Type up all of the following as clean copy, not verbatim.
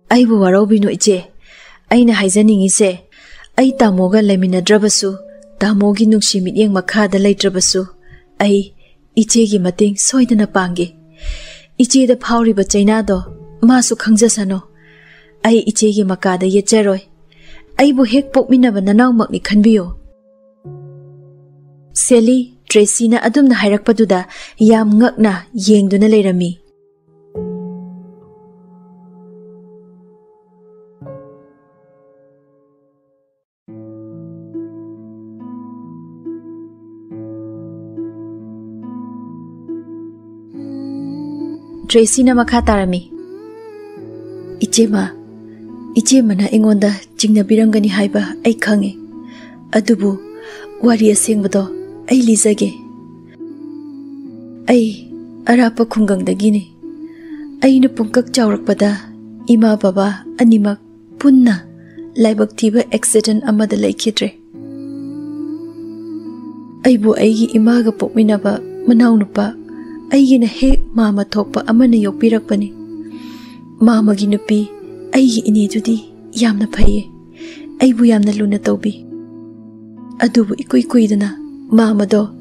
Aibu warobino iche. Aina haizaningise. Ai tamoga leminadrabasu. Tamogi nungsi mityeng makhada leitrabasu. Ai ichegi mateng soidana pange. Icheda phawriba chainado masu khangjasano. Ai ichegi makada yecharoi. Aibu hek pokminaba nanawmakni khanbiyo. Sally Tracy na adumna hairakpaduda yam ngakna yengduna leirami. Tracy na makha tarami. Ichema na ingonda jingna birangani haiba ai khange. Adubu wari asengbado ai lizage. Ai arapa khungangdagini. Ai na pungkak chawrakpada ima baba animak punna laibak thiba accident amada laikhidre. Aibu aigi imaga pokminaba manawnupa aigina hek mama thokpa amana yokpirakpani. Mamagi nupi aigi inedudi yamna phaye. Aibu yamna luna tawbi. Adubu ikuidana mamado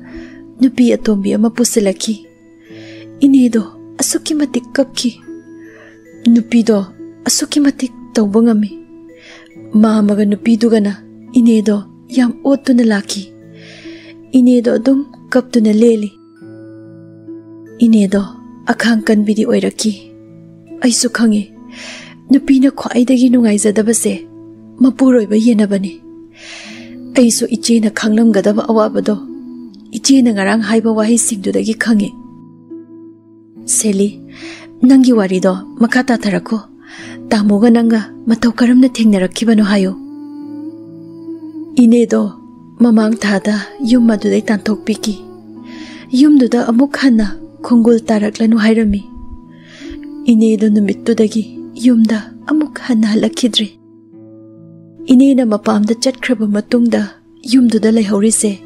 nupi atombi ama pusilaki. Inedo asuki matik kapki. Nupi do asuki matik tawbangami. Mamaga nupi dugana inedo yam otuna laki. Inedo adum kaptuna leli. Inedo akhang kanbidi oiraki. Aisu khange nupina khwaidagi nungaijadabase mapuroiba yenabani. Aisu ichena khanglamgadaba awabado ichena ngarang haiba wahi singdudagi khange. Sally nangi warido makata tharako. Tamoga nanga matau karamna thengnarakibano hayo. Inedo mamang thada yum madudai tanthokpiki. Yumduda amuk hanna khungul taraklanu hairami. Inedo numittudagi yumda amuk hanna halakhidre. Inena mapamda chatkraba matungda yumduda laihaurise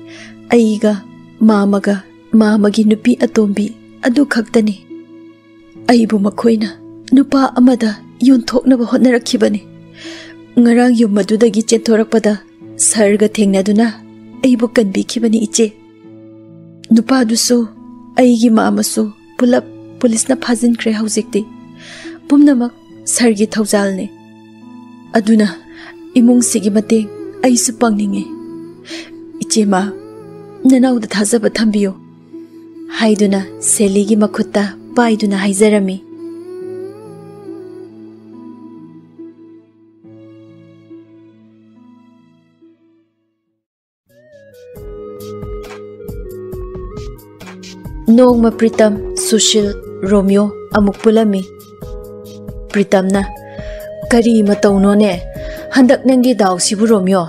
aiga mamagi nupi atombi adu khaktani. Aibu makhoina nupa amada yonthoknaba hotnarakhibani. Ngarang yum madudagi chethorakpada sarga thengnaduna aibu kanbikhibani iche. Nupa dusu aigi mamasu pulap pulisna phajinkre haujikti. Pumnamak sargi thaujalne. Aduna imung sigi mateng aisu pangninge. Ichema nanauda thajaba thambiyo. Haiduna Sally gi makhutta paiduna haizarami. Nongma Pritam, Sushil, Romeo amuk pulami. Pritamna kari mataunone handak nangi daw sibu Romeo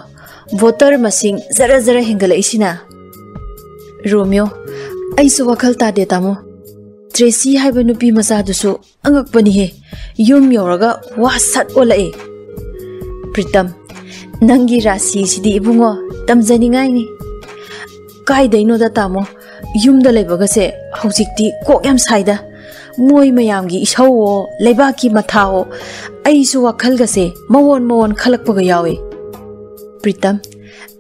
voter masing zara hengala isina. Romeo aisu wakal tade tamo. Tracy haiba nupi masa dusu angakpani he yum yoraga wasat olae. Pritam nangi rasi sidi ibungo tamjaningai ni. Kaidaino da tamo yumda leibagase haujikti kok yam saida. Moi mayamgi ishawo leibaki mathao aisu wakhalgase mawon khalakpaga yawe. Pritam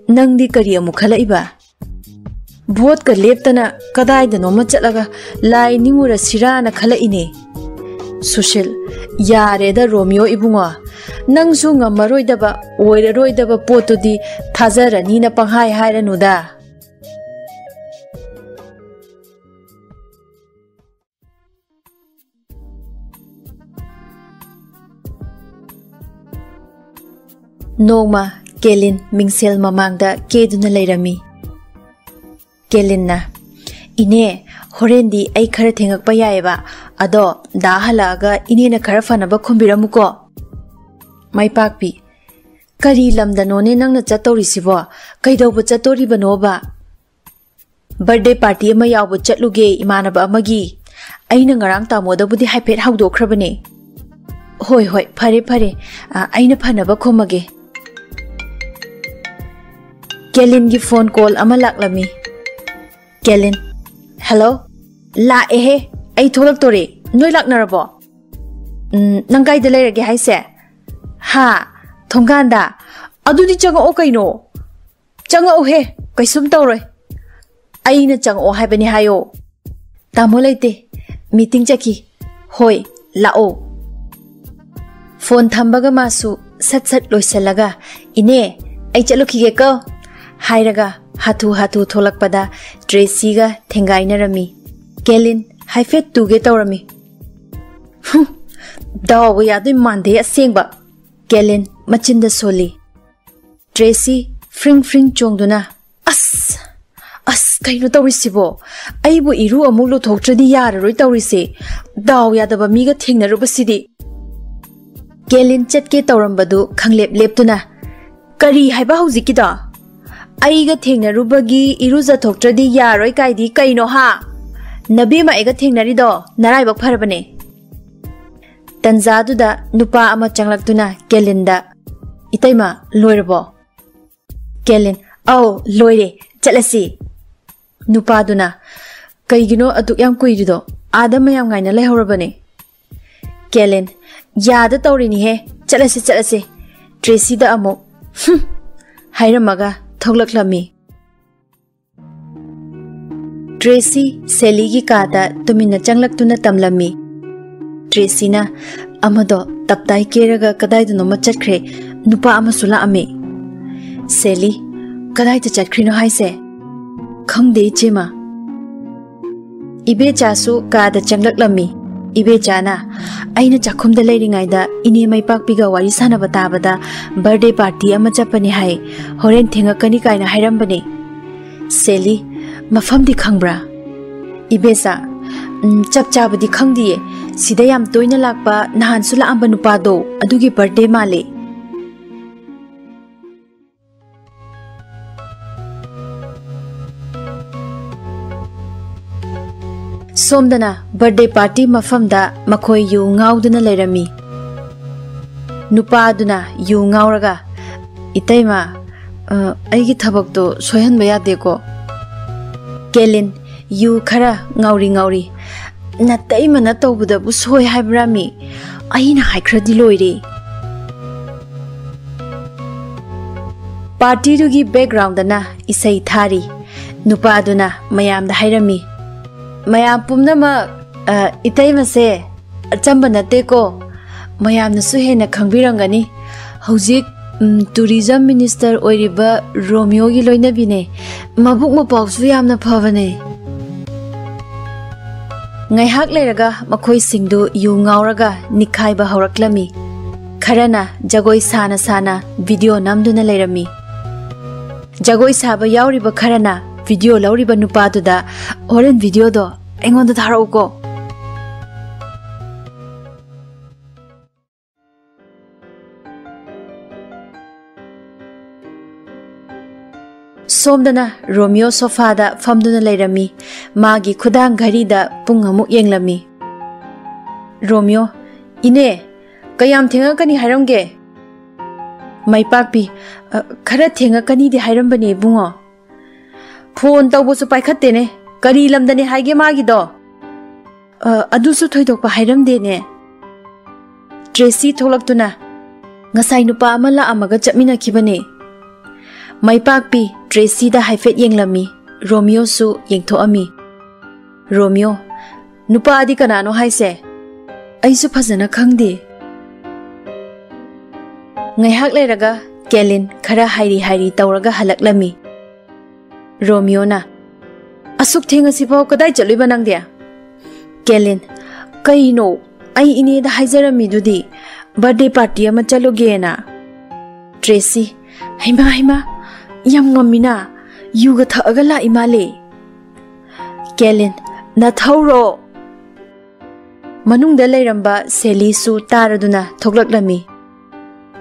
nangdi kari amu khalaiba. Vote ka leptana kadai da noma chatlaga lai ningura sirana khalaine. Sushil yare da Romeo ibunga nangsu ngamaroidaba oiraroidaba potodi thazarani na panghai hairanuda. Nongma Kelin mingsel mamangda keduna leirami. Kelin na ine horendi ai khara thengakpa yaeba ado da halaga ine na khara fanaba khombiramuko. Maipakpi kari lamda none nangna chatorisibo kaidauba chatoribanoba. Birthday party ama yawba chatluge imanaba amagi aina ngarang tamoda budi haipet hawdokhrabane. Hoi fare aina phanaba khomage. Kelin gi phone call ama laklami. Kelin hello la ehe ai tholak tore noi laknarabo. Nang kai da leirage haise Ha, thongkanda. Adudi chang'o kaino. Chang'o he, kaisum tawroi. Aina chang'o haibani hayo. Tamo laite, meeting chaki. Hoi, lao. Phone thambaga masu sat sat loisalaga. Ine, ai chalukige ko. Hairaga, hatu tholakpada Tracy ga thengaina rami. Kelin, haifet tuge tawrami. Daw yadu mande asengba. Kelin, machinda soli. Tracy, fring chongduna. As, kaino tawrisibo. Aibu iru amulo thoktradi yararoi tawrise. Daw yadaba miga thengnarubasidi. Kelin chatke tawrambadu khanglep leptuna. Kari haiba haujikida. Aiga thengnarubagi iruja thoktradi yaroi kaidi kaino ha. Nabi ma ega thengnarido naraibak pharabane. Tanzaduda nupa ama changlaktuna Kelinda. Itaima loirabo. Kelin, oh, loire, chalasi. Nupa duna. Kaigino aduk yam kuidido. Adam mayam ngaina lehorabane. Kelin, yada tawrini he. Chalasi. Tracy da amo. Hairamaga thoklaklami. Tracy Sally gi kada tumina changlaktuna tamlami. Tracy na amado taptai keraga kadai duno machakre nupa amasula ame. Sally kadai ta chakri no haise. Khangde chema. Ibe chasu kada changlaklami. Ibe chana aina chakhumda leiringaida ine mai pakpiga wari sana batabada birthday party ama chapani hai horen thenga kani kaina hairambani. Sally mafamdi khangbra. Ibesa chap chabadi khangdiye sida yam toina lakpa nahan sula amba nupado adugi birthday male. Somdana birthday party mafamda makhoi yu ngauduna leirami. Nupaduna yu ngauraga itaima aigi thabakto soyanba yadeko. Kelin yu khara ngauri nataima na tawbuda bu soi haibrami aina haikradi loire. Party dugi background na isai thari nupaduna mayam da hairami. Mayam pumnama itaima se achamba nate ko mayam nasu hena khangbirangani hojik tourism minister oiriba Romeo gi loinabine mabuk mapawsu yamna phavane. Ngaihak leiraga makhoi singdu yu ngauraga nikhaiba horaklami. Kharana jagoi sana video namduna leirami. Jagoi saba yauriba kharana video lauriba nupaduda oren video do engonda tharauko. Somdana Romeo sofada famduna leirami magi khudang ghari da pung amuk yenglami. Romeo, ine kayam thenga kani hairamge. Mai pakpi khara thenga kani di hairambani bungo. Phone tawbosu paikhatte ne kari lamdane haige magi do. Adusu thoidokpa hairamde ne. Tracy tholaktuna ngasai nupa amala amaga chapmina khibane. Mai pakpi Tracy da haifet yenglami. Romeo su yengthoami. Romeo, nupa adi kanano haise. Aisu phajana khangde. Ngaihak leiraga Kelin khara hairi tawraga halaklami. Romeo na asuk thenga sipau kadai chaluiba nangde. Kelin, kaino ai ine da haijarami dudi birthday party ama chaloge na. Tracy, haima yam ngamina yuga thaaga la imale. Kelin, na thauro. Manungda leiramba Sally su taraduna thoklaklami.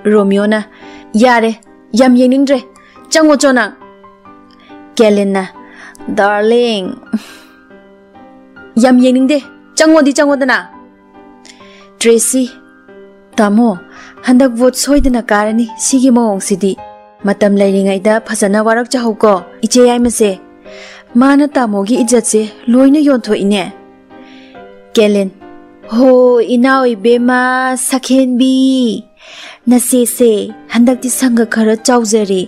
Romeo na yare yam yeningdre chango chonang. Kelin na darling yam yeningde chango dana. Tracy, tamo handak vote soidana karani sigi mawong sidi matam leiringaida phajana warak chahauko iche yaimase mana tamogi ijatse loina yontho ine. Kelin, ho inao ibema sakhenbi nase se handakti sanga khara chaujari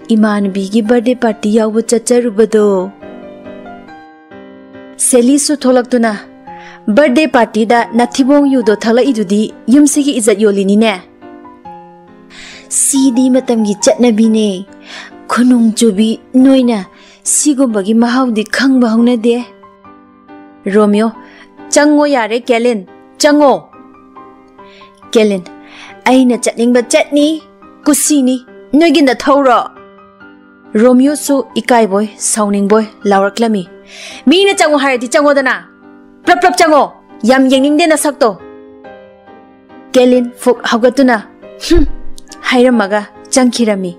imanbigi birthday party yawa chacharubado Seli su tholaktuna birthday party da nathibong yudo thala idudi yumsigi izat yolini ne Sidi matamgi chatnabi ne khunung chubi noina sigumbagi mahaudi khangba hongna de Romeo chango yare Kellen chango Kellen aina chatningba chatni kusini noigina thawro Romeo su ikai boy sauning boy lauraklami Mina chango harati chango dana prap prap chango yam yengning na sakto Kellen fuk hagatuna hairamaga changkhirami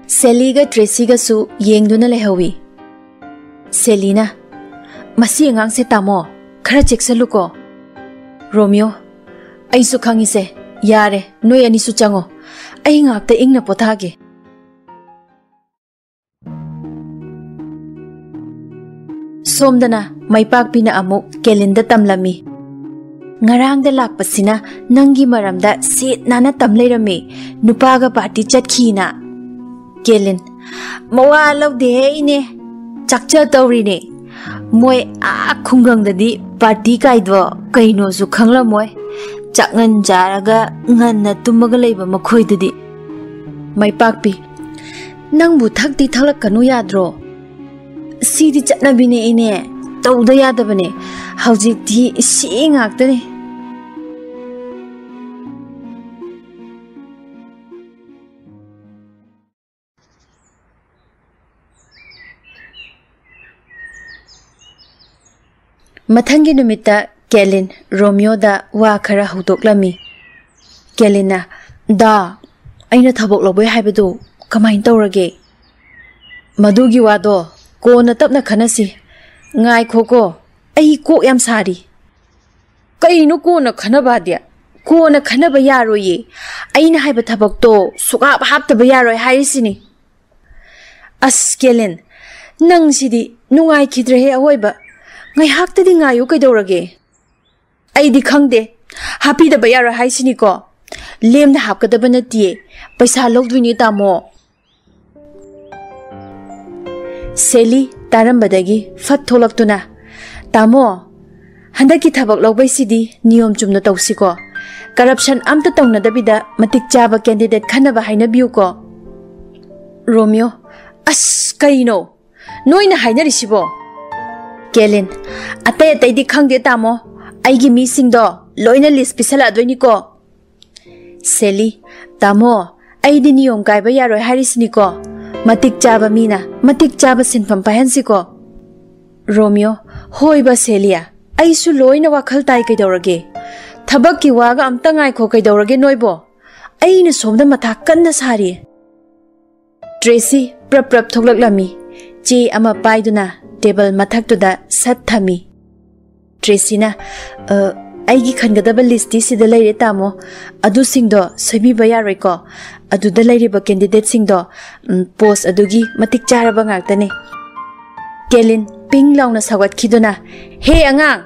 Sally ga Tracy ga su yengduna lehawi Selina masi angang se tamo khara cheksaluko Romeo ai su khangi se yare noi ani su chango ai ngakta ingna pothage Somdana maipak pina amuk Kelinda tamlami Ngarangda lakpasina nangi maramda sit nana tamlairami nupaga party chatkina Kelin mawa laude ine chakcha tawrine moy a khunggangdadi party kaidwa kaino su khangla moy chakngan jaraga nganna tumaga leiba makhoidadi maipakpi nangbu thakti thalakanu yadro Sidi chatnabine ine tawda yadabane haujikti si ngaktane Mathangi numita Kellen Romeo da wa khara hudoklami Kellina da aina thabok loboi haibadu kamain tawrage madugi wado ko na tapna khanasi ngai khoko ai ko yam sari kainu ko na khanaba dia ko na khanaba yaroye aina haiba thabak to suka haptaba yaroi haisini as Kellen nang sidi nungai khidre he ahoiba ngai haktadi ngayu kaidorage aidi khangde happy da bayara haisini ko lemna hapkadaba natie paisa logdwini tamo Sally tarambadagi fat tholaktuna tamo handaki thabak logbai sidi niyom chumna tawsiko corruption amta tawna dabida matik chaba candidate khanaba haina biu ko Romeo as kaino noina hainari sibo Kellen atay atay di khangde tamo aigi mi singdo loina list pisala doini ko Sally tamo aidi niyom kaiba yaroi harisini ko matik chaba mina matik chaba sinfam pahansi ko Romeo hoiba Celia aisu loina wakhal tai kaidorage thabak ki waga amta ngai kho kaidorage noibo aina somda matha kanna sari Tracy prap prap thoklaklami chi ama paiduna table mathak to da sat thami Tracy na aigi khangadaba list sida leire tamo adu singdo sabi bayaroi ko adu da leire ba candidate singdo post adugi matik charaba ngaktane Kellen ping launa sawat khidona he angang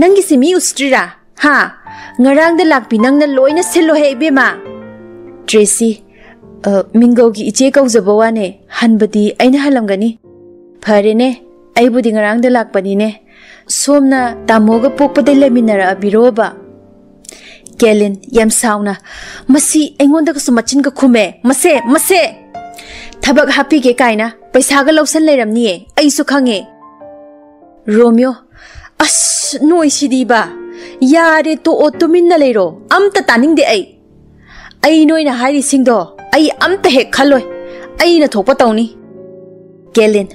nangi simi ustrira ha ngarang da lakpi nangna loina selo he bema Tracy mingo gi iche kaujaba wane hanbadi aina halamgani pharene aibudi ngarang da lakpani ne somna tamoga pokpade leminara abiroba Kellen yam sauna masi engonda ka sumachin ka khume mase thabak happy ke kaina paisa ga lawsan leiramni ai su khange Romeo as noi sidiba yare to otuminna leiro amta taning de ai noina hairi singdo ai amta he khaloi ai na thokpa tawni Kellen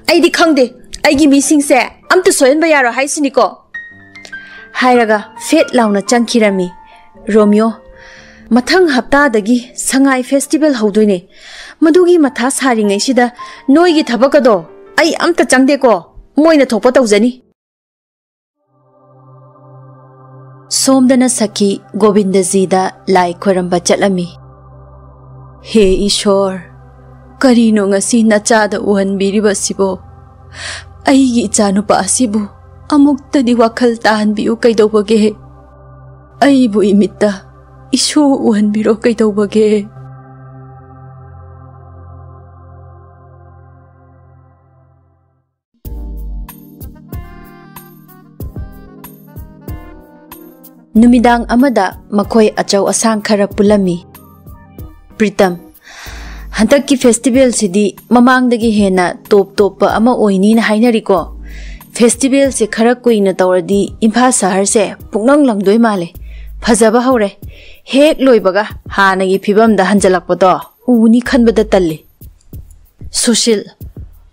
ai di khangde aigi missing se amta soyen ba yaro haisini ko hairaga fet launa changkhirami Romeo mathang hapta dagi sangai festival haudoine madugi matha saringai sida noigi thabakado ai amta changde ko moina thokpa tawjani somdana saki Govindaji da lai khoramba chatlami he Ishwar karino ngasi nachada uhanbiriba sibo aigi ichanupa asibu amuktadi wakhal tahanbiu kaidobage aibu imitta isu uhanbiro kaitawbage. Numidang amada makoy achaw asang khara pulami. Pritam, hantak ki festival sidi mamangdagi hena top pa ama oini na hainari ko. Festival se khara kuina tawradi Imphal sahar se pungnang langdoi male. Phajaba haure. Hek loibaga hanagi phibam da hanjalakpado uni khanbada talli. Sushil,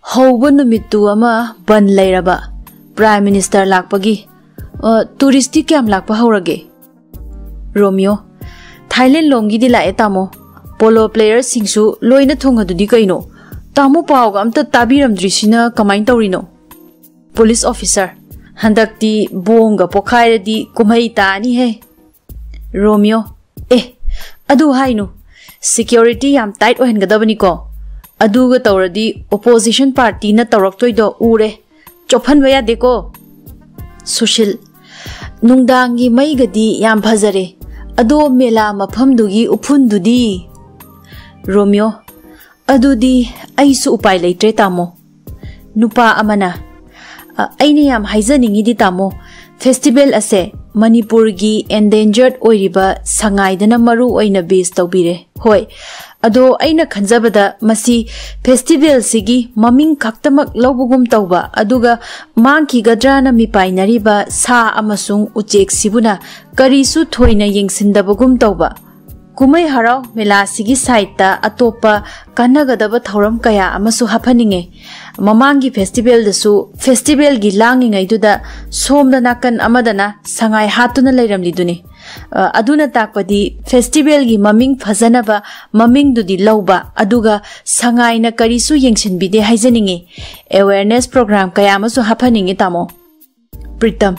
hauba numittu ama ban lairaba. Prime Minister lakpagi. Touristi kyam lakpa haurage. Romeo, Thailand lomgi di lae tamo. Polo players singsu loina thonga dudi kaino. Tamo pawga amta tabiram drisina kamain tawrino. Police officer, handakti bonga pokhaira di kumai tani hai. Romeo, adu hainu. Security yam tight ohen gadabani ko. Adu ga tawradi opposition party na tawraktoi do ure. Chophan baya deko. Sushil, nungdangi mai gadi yam phajare. Ado mela mafamdugi uphundudi. Romeo, adudi aisu upai leitre tamo. Nupa amana. Aini yam haizaningi di tamo. Festival ase Manipuri endangered oiriba sangaidana maru oina base tawbire. Hoi, ado aina khanjabada masi festival sigi maming khaktamak lawbugum tawba aduga mangki gadrana mipainariba sa amasung uchek sibuna karisu thoina yengsindabagum tawba. Kumai harau mela sigi saita atopa kanagadaba thauram kaya amasu hapaninge. Mamangi festival dasu festival gi langi ngaiduda somda nakan amadana sangai hatuna lairamli duni. Aduna takpadi festival gi maming phazanaba maming dudi lauba aduga sangai na karisu yengsinbide haizaninge. Awareness program kaya amasu hapaninge tamo. Pritam,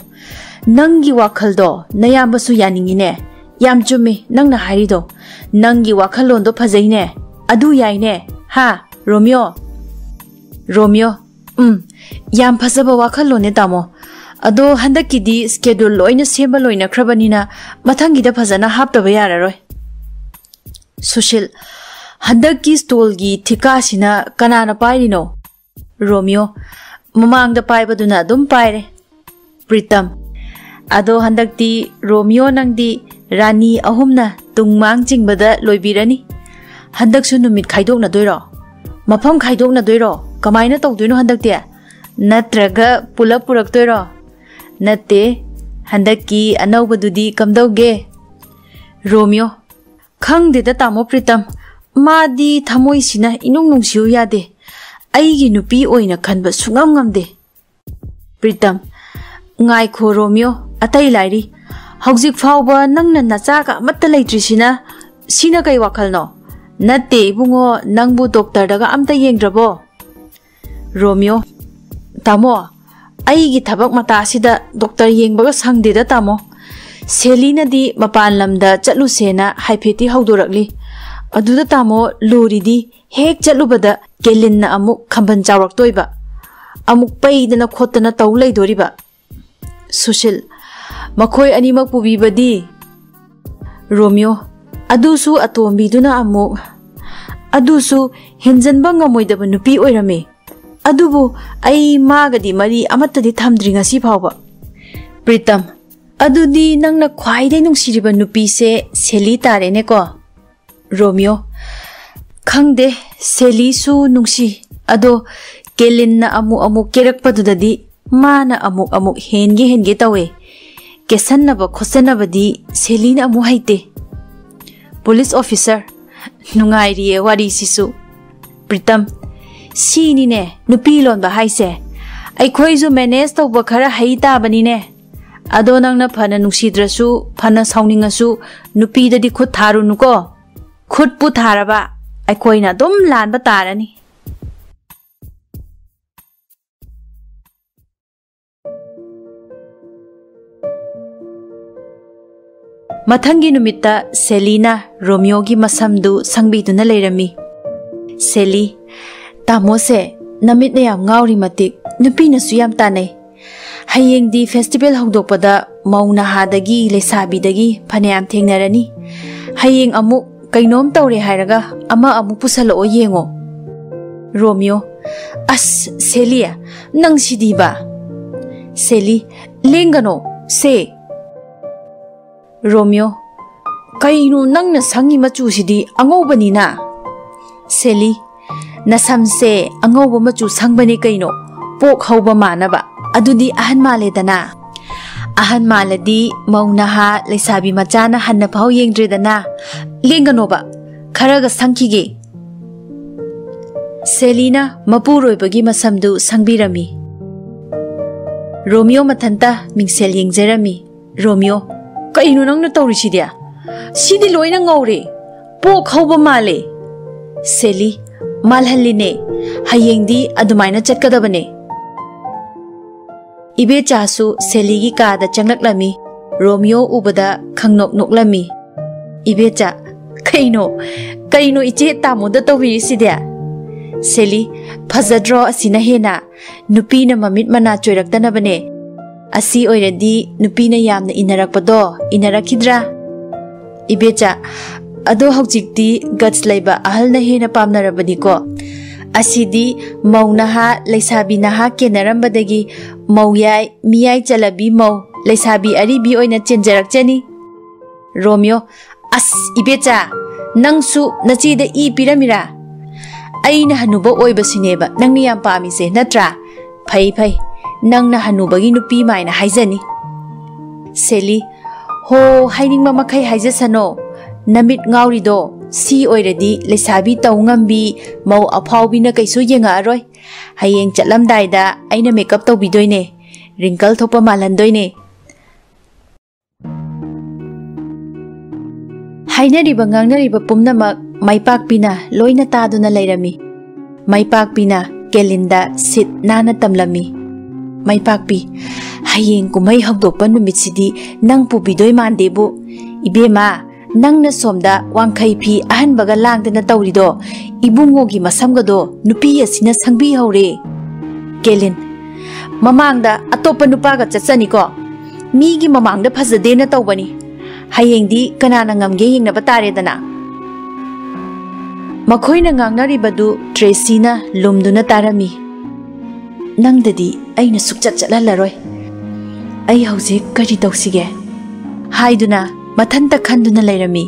nangi wakhaldo nayambasu yaningine. Yam chumi nang na harido. Nangi wakhalondo phajaine. Adu yaine. Ha, Romeo. Romeo, yam phajaba wakhalone tamo. Ado handakidi schedule loina sema loina khrabanina mathangida phajana haptaba yararoi. Sushil, handaki stall gi thika sina kanana pairino. Romeo, mamangda paibaduna dum paire. Pritam, ado handakti Romeo nangdi Rani ahumna tungmang jingbada loibirani. Handaksu numit khaidokna doiro. Mafam khaidokna doiro. Kamaina tawdoino handakti? Natraga pulap puraktoiro. Natte handaki anaubadudi kamdauge. Romeo, khangdeda tamo Pritam. Madi thamoi sina inung nungsiu yade. Aigi nupi oina khanba sungam ngamde. Pritam, ngai kho Romeo atai lairi. Hauzik fauba nangna nachaga amatta leitrisina sina kai wakhalno. Natte ibungo nangbu doctor daga amta yengrabo. Romeo, tamo, aigi thabak mata asida doctor yengbaga sangdeda tamo. Selina di mapan lamda chatlu sena haifeti haudorakli. Aduda tamo lori di hek chatlubada kelinna amuk khamban chawraktoiba. Amuk paidana khotana tawlai doriba. Sushil, makhoi animak pubibadi. Romeo, adusu atombiduna amuk. Adusu hinjanba ngamoidaba nupi oirame. Adubu ai magadi mari amattadi thamdri ngasi phawba. Pritam, adudi nangna khwaidai nungsiriba nupi se Seli tarene ko. Romeo, khangde Seli su nungsi. Ado kelinna amuk kerakpadudadi mana amuk henge tawe. Kesannaba khosanabadi Selina amu haite. Police officer, nungairiye wari sisu. Pritam, sini ne nupi lonba haise. Aikhoisu manage tawba khara haita banine. Ado nangna phana nungsidrasu phana sauningasu nupi dadi khut tharu nuko. Khut pu tharaba aikhoina dum lanba tarani. Mathangi numita Selina Romeo gi masamdu sangbiduna leirami. Seli, tamo se namit na yam ngauri matik nupi na suyam tanay. Hayeng di festival hagdokpada mauna hadagi lesabidagi panayam tengnarani. Hayeng amuk kainom tawre hairaga ama amuk pusalo yengo. Romeo, as Celia, nang sidiba. Celi, lengano, se. Romeo, kaino nang nasangi machu sidi angobani na. Celi, nasamse angoba machu sangbani kaino, pok hauba manaba, adudi ahan maledana. Ahan maladi maunaha leisabi machana hanna pau yengdredana. Lengano ba, kharaga sangkige. Selina mapuroibagi masamdu sangbirami. Romeo mathanta mingsel yengjerami. Romeo, kaino nangna tawrisidia? Sidi loina ngawre. Pok hauba male. Seli, malhalline. Hayengdi adumaina chatkadabane. Ibe chasu Seligi kada changlami. Romeo ubada khangnok noklami. Ibe cha, kaino iche tamo da tawirisidia? Seli, phazadro asina hena, nupina mamit mana choiraktanabane. Asi oiradi nupina yamna inarakpado, inarakidra. Ibecha, ado haujikti guts laiba ahalna hena pamnarabani ko. Asidi maunaha leisabinaha kenarambadagi mauyai miyai chalabi mau leisabi aribi oina chenjarakchani. Romeo, as ibecha, nangsu nachida I piramira. Aina hanuba oibasineba nangni yam pamise natra. Phai, nangna hanubagi nupi maina haizani. Seli, ho hainingma makai haizasano. Namit ngaurido, si oiradi leisabi taungambi mau aphawbina kaisu yenga aroi. Hayeng chatlamdaida aina makeup tawbidoine. Wrinkle thopa malandoine. Hainariba ngangnariba pumnamak maipakpina loina taduna lairami. Maipakpina kelinda sit nana tamlami. Maipakpi, hayeng kumay hagdokpan numitsidi nang pubidoi mandebu. Ibema, nang na somda wangkay pi ahan baga langdana tawrido. Ibungogi masamgado nupi asina sangbi haure. Kelin, mamangda atopa nupaga chatsani ko. Migi mamangda phazade na tawbani. Hayengdi kanana ngamge yengna bataredana. Makhoina ngangnaribadu Tracyna lumduna tarami. Nangdadi aina sukchat chatlalaroi. Ai hauzik kari tawsige. Haiduna mathanta khanduna lairami.